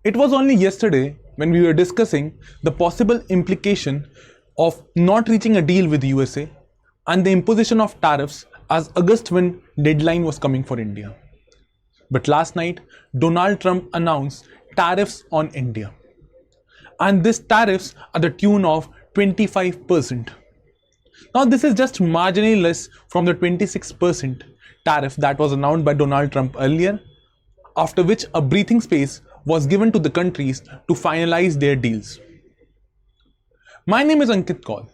It was only yesterday when we were discussing the possible implication of not reaching a deal with the USA and the imposition of tariffs as August when deadline was coming for India. But last night, Donald Trump announced tariffs on India. And these tariffs are the tune of 25%. Now this is just marginally less from the 26% tariff that was announced by Donald Trump earlier, after which a breathing space was given to the countries to finalize their deals. My name is Ankit Kaul.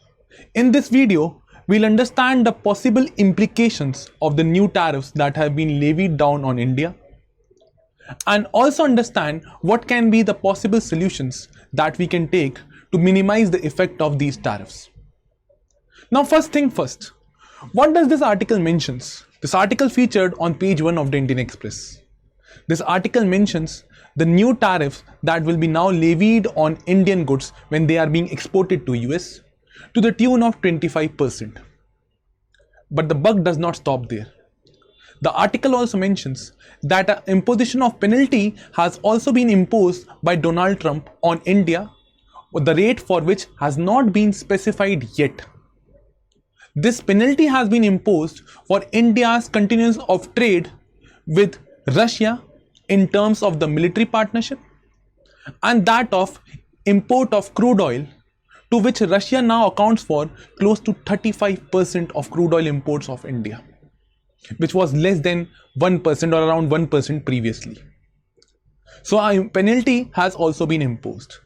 In this video, we'll understand the possible implications of the new tariffs that have been levied down on India, and also understand what can be the possible solutions that we can take to minimize the effect of these tariffs. Now, first thing first, what does this article mentions? This article featured on page 1 of the Indian Express. This article mentions the new tariffs that will be now levied on Indian goods when they are being exported to US to the tune of 25%. But the buck does not stop there. The article also mentions that an imposition of penalty has also been imposed by Donald Trump on India, the rate for which has not been specified yet. This penalty has been imposed for India's continuance of trade with Russia in terms of the military partnership and that of import of crude oil, to which Russia now accounts for close to 35% of crude oil imports of India, which was less than 1% or around 1% previously. So a penalty has also been imposed.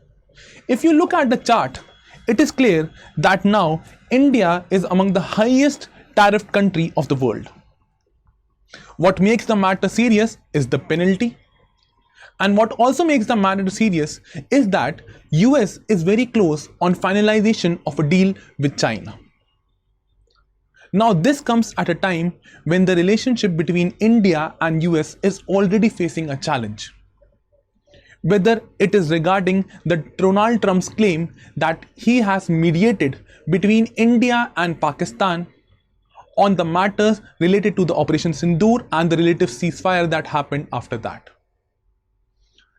If you look at the chart, it is clear that now India is among the highest tariffed country of the world. What makes the matter serious is the penalty. And what also makes the matter serious is that US is very close on finalization of a deal with China. Now this comes at a time when the relationship between India and US is already facing a challenge. Whether it is regarding the Donald Trump's claim that he has mediated between India and Pakistan on the matters related to the Operation Sindoor and the relative ceasefire that happened after that.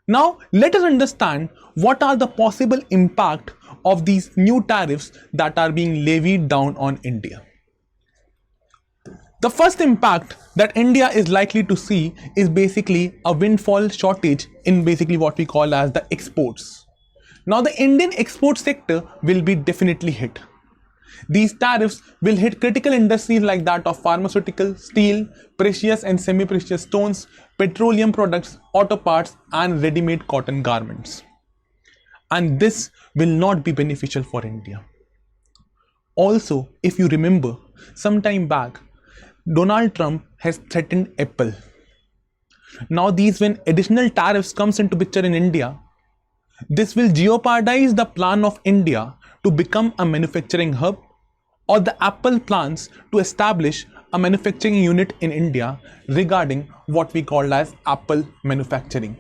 Now let us understand what are the possible impact of these new tariffs that are being levied down on India. The first impact that India is likely to see is basically a windfall shortage in basically what we call as the exports. Now the Indian export sector will be definitely hit. These tariffs will hit critical industries like that of pharmaceuticals, steel, precious and semi-precious stones, petroleum products, auto parts and ready-made cotton garments. And this will not be beneficial for India. Also, if you remember, some time back, Donald Trump has threatened Apple. Now when additional tariffs comes into picture in India, this will jeopardize the plan of India to become a manufacturing hub, or the Apple plans to establish a manufacturing unit in India regarding what we call as Apple manufacturing.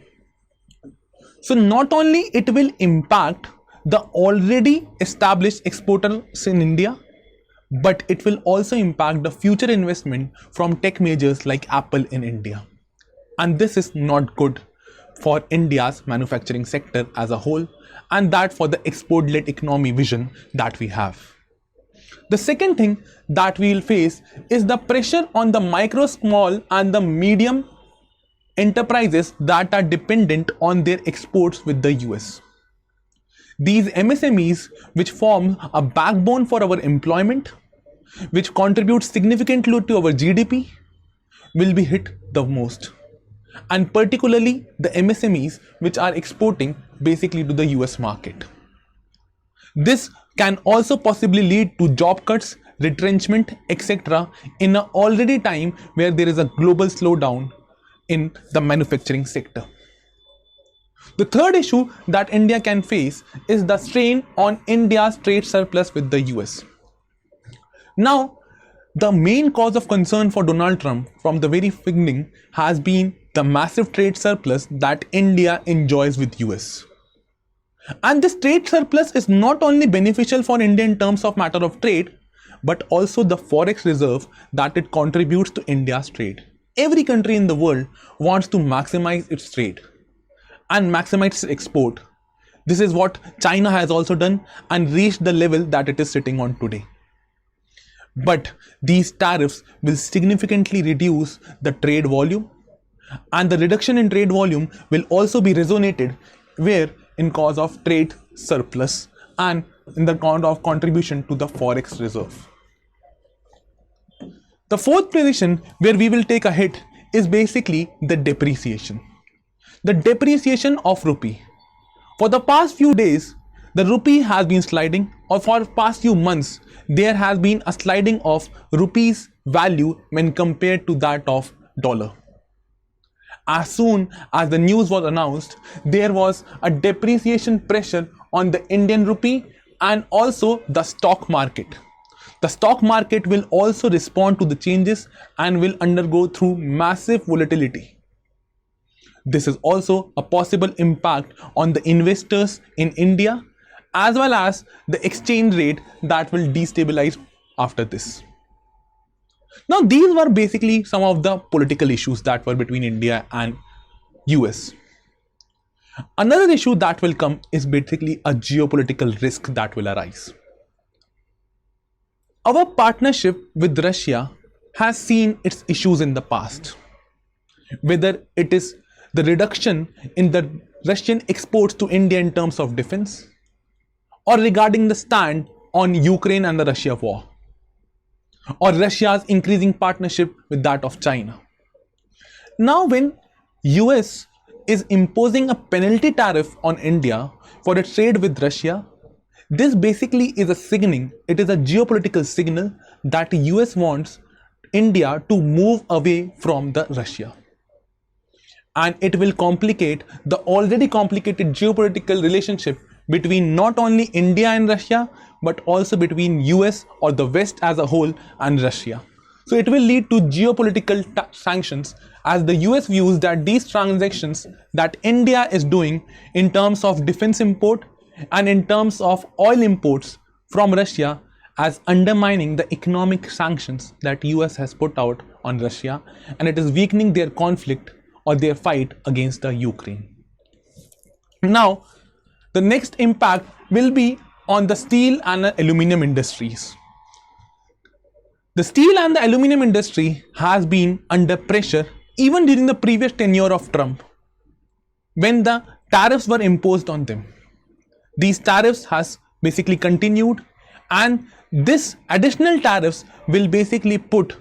So not only it will impact the already established exporters in India, but it will also impact the future investment from tech majors like Apple in India. And this is not good for India's manufacturing sector as a whole, and that for the export-led economy vision that we have. The second thing that we will face is the pressure on the micro, small and the medium enterprises that are dependent on their exports with the US. These MSMEs, which form a backbone for our employment, which contributes significantly to our GDP, will be hit the most. And particularly the MSMEs which are exporting basically to the US market. This can also possibly lead to job cuts, retrenchment, etc. in an already time where there is a global slowdown in the manufacturing sector. The third issue that India can face is the strain on India's trade surplus with the US. Now, the main cause of concern for Donald Trump from the very beginning has been the massive trade surplus that India enjoys with US. And this trade surplus is not only beneficial for India in terms of matter of trade, but also the forex reserve that it contributes to India's trade. Every country in the world wants to maximize its trade. and maximize export. This is what China has also done and reached the level that it is sitting on today. But these tariffs will significantly reduce the trade volume, and the reduction in trade volume will also be resonated where in cause of trade surplus and in the count of contribution to the forex reserve. The fourth position where we will take a hit is basically the depreciation. The depreciation of rupee. For the past few days, the rupee has been sliding, or for past few months, there has been a sliding of rupee's value when compared to that of dollar. As soon as the news was announced, there was a depreciation pressure on the Indian rupee and also the stock market. The stock market will also respond to the changes and will undergo through massive volatility. This is also a possible impact on the investors in India, as well as the exchange rate that will destabilize after this. Now, these were basically some of the political issues that were between India and US. Another issue that will come is basically a geopolitical risk that will arise. Our partnership with Russia has seen its issues in the past. Whether it is the reduction in the Russian exports to India in terms of defense, or regarding the stand on Ukraine and the Russia war, or Russia's increasing partnership with that of China. Now, when US is imposing a penalty tariff on India for its trade with Russia, this basically is a signaling, it is a geopolitical signal that US wants India to move away from the Russia. And it will complicate the already complicated geopolitical relationship between not only India and Russia, but also between US or the West as a whole and Russia. So it will lead to geopolitical sanctions, as the US views that these transactions that India is doing in terms of defense import and in terms of oil imports from Russia as undermining the economic sanctions that US has put out on Russia, and it is weakening their conflict or their fight against the Ukraine. Now, the next impact will be on the steel and the aluminum industries. The steel and the aluminum industry has been under pressure even during the previous tenure of Trump, when the tariffs were imposed on them. These tariffs has basically continued, and this additional tariffs will basically put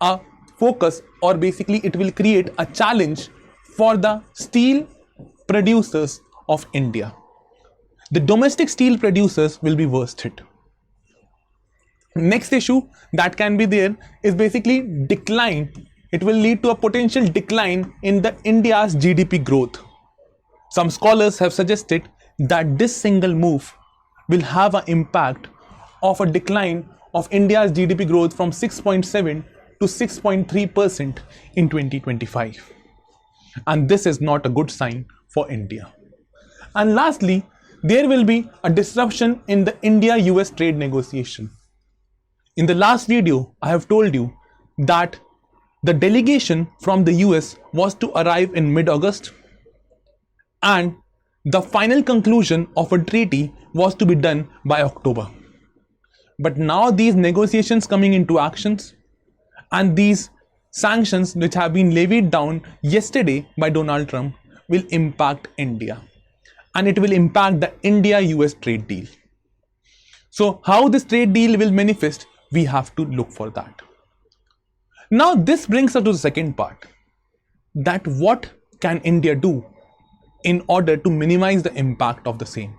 a focus, or basically it will create a challenge for the steel producers of India. The domestic steel producers will be worst hit. Next issue that can be there is basically decline. It will lead to a potential decline in the India's GDP growth. Some scholars have suggested that this single move will have an impact of a decline of India's GDP growth from 6.7 to 6.3% in 2025. And this is not a good sign for India. And lastly, there will be a disruption in the India-US trade negotiation. In the last video, I have told you that the delegation from the US was to arrive in mid-August, and the final conclusion of a treaty was to be done by October. But now these negotiations coming into actions, and these sanctions which have been levied down yesterday by Donald Trump will impact India, and it will impact the India-US trade deal. So how this trade deal will manifest, we have to look for that. Now this brings us to the second part, that what can India do in order to minimize the impact of the same.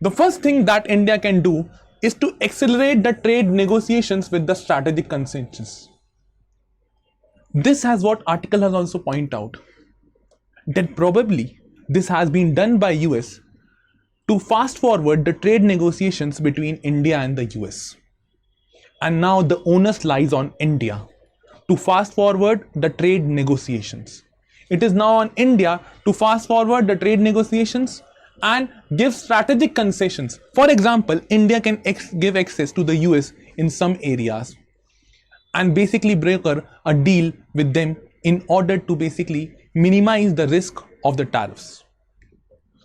The first thing that India can do is to accelerate the trade negotiations with the strategic consensus. This has what article has also pointed out, that probably this has been done by US to fast forward the trade negotiations between India and the US. And now the onus lies on India to fast forward the trade negotiations. It is now on India to fast forward the trade negotiations and give strategic concessions. For example, India can give access to the US in some areas and basically broker a deal with them in order to basically minimize the risk of the tariffs.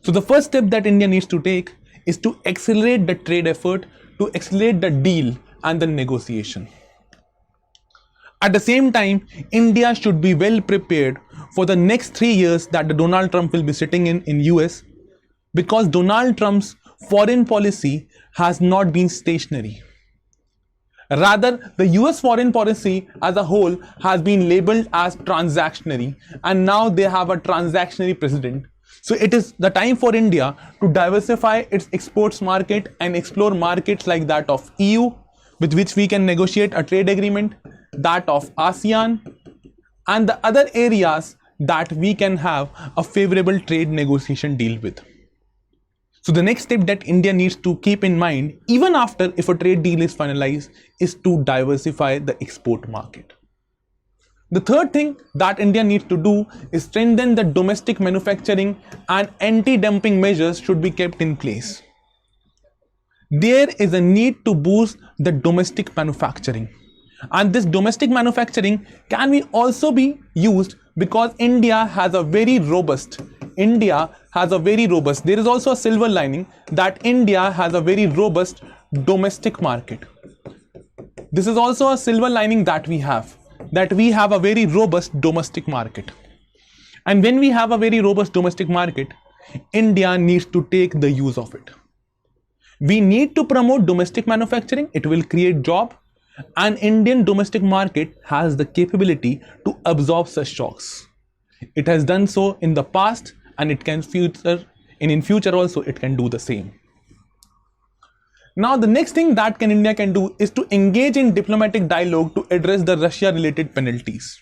So the first step that India needs to take is to accelerate the trade effort, to accelerate the deal and the negotiation. At the same time, India should be well prepared for the next 3 years that the Donald Trump will be sitting in US, because Donald Trump's foreign policy has not been stationary. Rather, the US foreign policy as a whole has been labeled as transactionary, and now they have a transactionary president. So it is the time for India to diversify its exports market and explore markets like that of EU, with which we can negotiate a trade agreement, that of ASEAN, and the other areas that we can have a favorable trade negotiation deal with. So the next step that India needs to keep in mind, even after if a trade deal is finalized, is to diversify the export market. The third thing that India needs to do is strengthen the domestic manufacturing, and anti-dumping measures should be kept in place. There is a need to boost the domestic manufacturing, and this domestic manufacturing can be also be used because India has a very robust, there is also a silver lining that India has a very robust domestic market. This is also a silver lining that we have a very robust domestic market. And when we have a very robust domestic market, India needs to take the use of it. We need to promote domestic manufacturing. It will create job, and Indian domestic market has the capability to absorb such shocks. It has done so in the past, and it can in future also it can do the same. Now the next thing that India can do is to engage in diplomatic dialogue to address the Russia related penalties.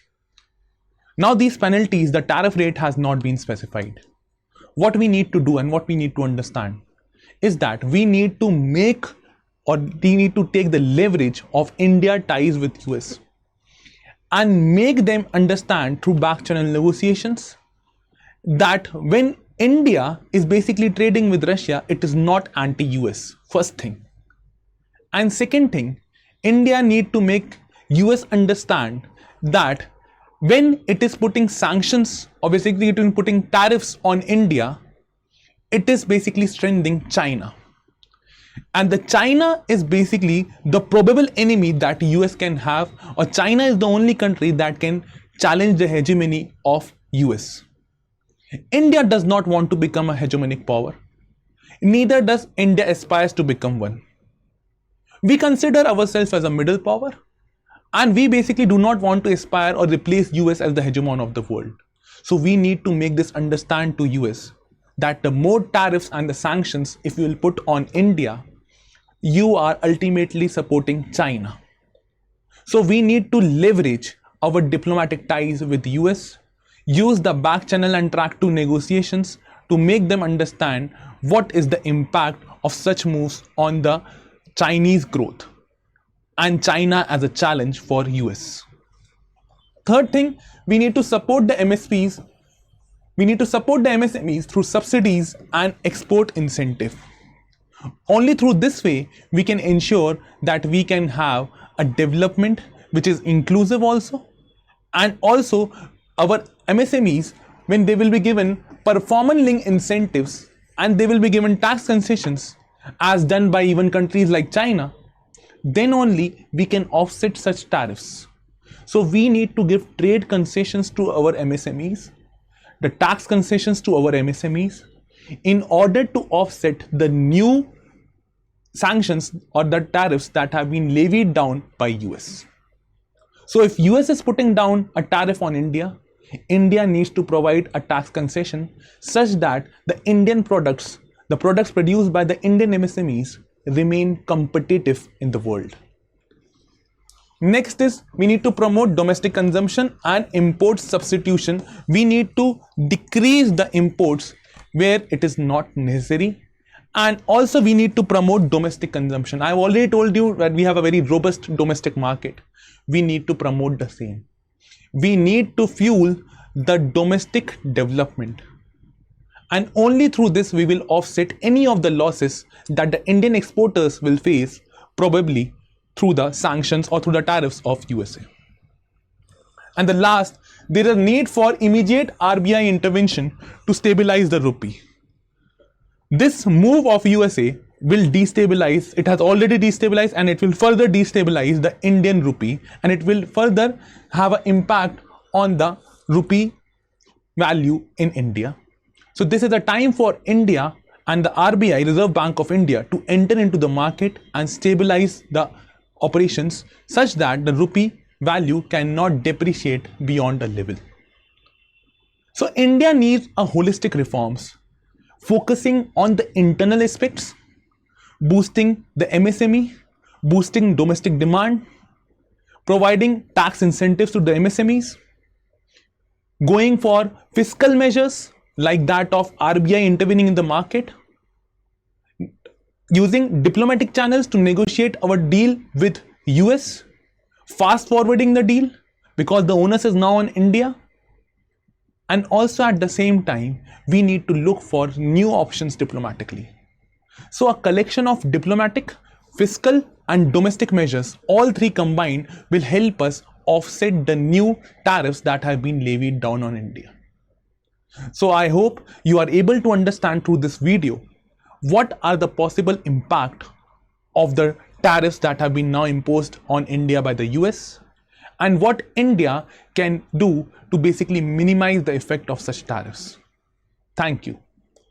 Now these penalties, the tariff rate has not been specified. What we need to do and what we need to understand is that we need to take the leverage of India ties with US and make them understand through back channel negotiations that when India is basically trading with Russia, it is not anti-US, first thing. And second thing, India need to make US understand that when it is putting sanctions or basically it is putting tariffs on India, it is basically strengthening China. And the China is basically the probable enemy that US can have, or China is the only country that can challenge the hegemony of US. India does not want to become a hegemonic power. Neither does India aspires to become one. We consider ourselves as a middle power, and we basically do not want to aspire or replace US as the hegemon of the world. So we need to make this understand to US that the more tariffs and the sanctions if you will put on India, you are ultimately supporting China. So we need to leverage our diplomatic ties with US, use the back channel and track 2 negotiations to make them understand what is the impact of such moves on the Chinese growth and China as a challenge for US. Third thing, we need to support the MSPs. We need to support the MSMEs through subsidies and export incentive. Only through this way, we can ensure that we can have a development which is inclusive also, and also our MSMEs, when they will be given performance-linked incentives and they will be given tax concessions as done by even countries like China, then only we can offset such tariffs. So we need to give trade concessions to our MSMEs, the tax concessions to our MSMEs, in order to offset the new sanctions or the tariffs that have been levied down by US. So if US is putting down a tariff on India, India needs to provide a tax concession such that the Indian products, the products produced by the Indian MSMEs, remain competitive in the world. Next is we need to promote domestic consumption and import substitution. We need to decrease the imports where it is not necessary, and also we need to promote domestic consumption. I've already told you that we have a very robust domestic market. We need to promote the same. We need to fuel the domestic development, and only through this we will offset any of the losses that the Indian exporters will face, probably through the sanctions or through the tariffs of USA. And the last, there is a need for immediate RBI intervention to stabilize the rupee. This move of USA will destabilize, it has already destabilized, and it will further destabilize the Indian rupee, and it will further have an impact on the rupee value in India. So this is a time for India and the RBI, Reserve Bank of India, to enter into the market and stabilize the operations such that the rupee value cannot depreciate beyond a level. So India needs a holistic reforms, focusing on the internal aspects, boosting the MSME, boosting domestic demand, providing tax incentives to the MSMEs, going for fiscal measures like that of RBI intervening in the market, using diplomatic channels to negotiate our deal with US, fast forwarding the deal because the onus is now on India. And also at the same time, we need to look for new options diplomatically. So a collection of diplomatic, fiscal and domestic measures, all three combined, will help us offset the new tariffs that have been levied down on India. So I hope you are able to understand through this video what are the possible impact of the tariffs that have been now imposed on India by the US, and what India can do to basically minimize the effect of such tariffs. Thank you.